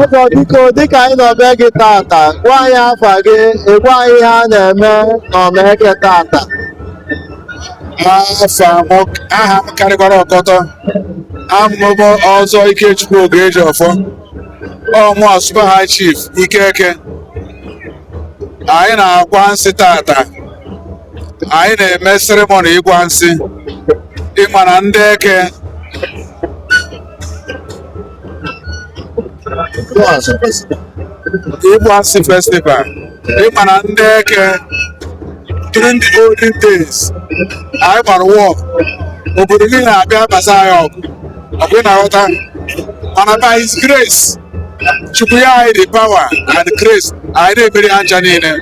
Ọzọ biko dịka anyị nọ be gị tata, gwa anyị afa gị, ịgwa anyị ihe a na-eme n'Omeke tata. Aha m karịkwara ọkọtọ. Amụmụ ọzọ Ikechukwu Oguejiofor. Ọmụ Super High Chief Ikeke. Anyị na-akwa nsị tata. Anyị na-eme seremoni ịkwa nsị. Ịma na ndị eke Igwa nsị festival. Ịma na ndị eke during the olden days anyị gbara wọk obodo niile na-abịa basa anyị ọgụ na-aghọta mana by his grace Chukwu ya anyị the power and grace anyị na-emeri ha ncha niile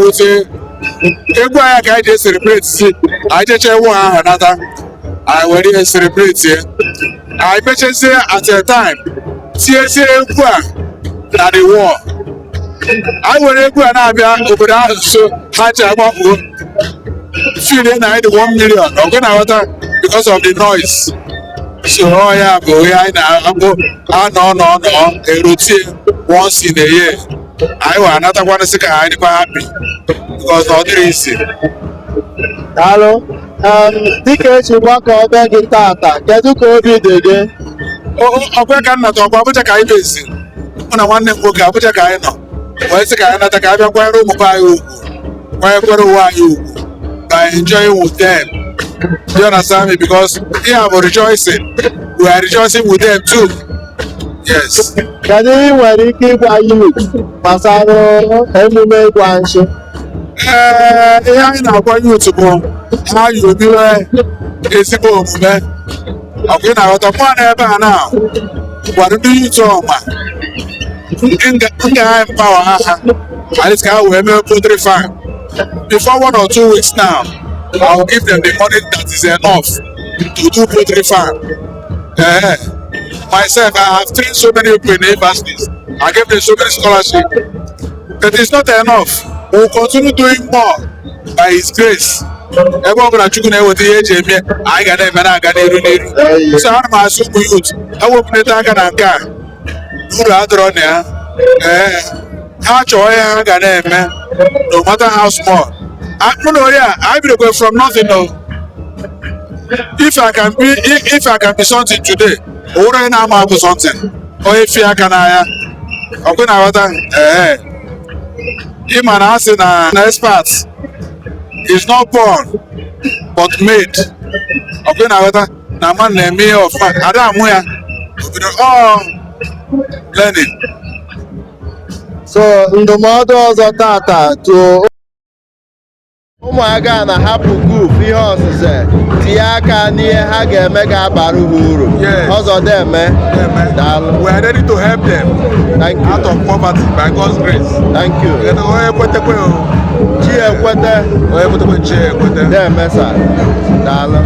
ute egwu anya ka anyị ji celebrate si anyị jeche ewu ahụ nata anyị were ihe celebrate ye anyị mechezie at a time tiezie egwu a na the war anyị were egwu a na-abịa obodo ahụ nso ha ji agbakpuo feel na anyị dị 1 million ọgụ na-aghọta because of the noise so ọ ya bụ ihe anyị na-akpụ anọ erotie once in a year anyị wee anatakwana sị ka anyị dịkwa happy because ọ dịrị isi. Daalụ. Dịka echi gbakọ be gị tata, kedu ka obi dị gị? Ọkwa ka nnata ọkwa Abuja ka anyị bezi mụ na nwanne m nwoke Abuja ka anyị nọ wee sị ka anyị nata ka anyị bịa kwanyere ụmụba anyị ugwu kwanyekwere ụwa anyị ugwu by enjoying with them. Do you understand me? Because we are rejoicing. We are rejoicing with them too. Yes. Kedu ihe nwere ike ịgwa youth gbasara emume ịkwa nshi? Ihe anyị na-agwa youth bụ ha yomiwe ezigbo omume. Ọkụ ị na-aghọta mụ na ebe a na gwara ndị youth ọma nga ha empower ha at least ka ha wee mee poultry farm. Before 1 or 2 weeks now, I will give them the money that is enough to do poultry farm. Myself, I have trained so many people in the universities. I gave them so many scholarships. But it's not enough. We will continue doing more by His grace. Ebe ọ bụla Chukwu na-eweta ihe eji eme, anyị ga na-eme na-aga n'iru n'iru. So ana m asị ụmụ youth, ewepụnata aka na nke a, uru adịrọ na ya. Ha chọọ ihe ha ga na-eme, no matter how small. I believe from nothing. No. If I can be something today, or I am something, or if I can, okay, now what? Him and us in an expert is not born, but made. Okay, now what? Now man, me of Adam, where? Oh, learning. So, ndụmọdụ ọzọ tata to ụmụaka na-ahapụ group ihe ọsịse tinye aka n'ihe ha ga-eme ga-abara ha uru. Ọzọ deme. Daalụ. We are ready to help them. Thank you. Out of poverty by God's grace. Thank you. Onye ekwetekwe o. Chi ekwete. Onye ekwetekwe chi ekwete. Deme sa. Daalụ.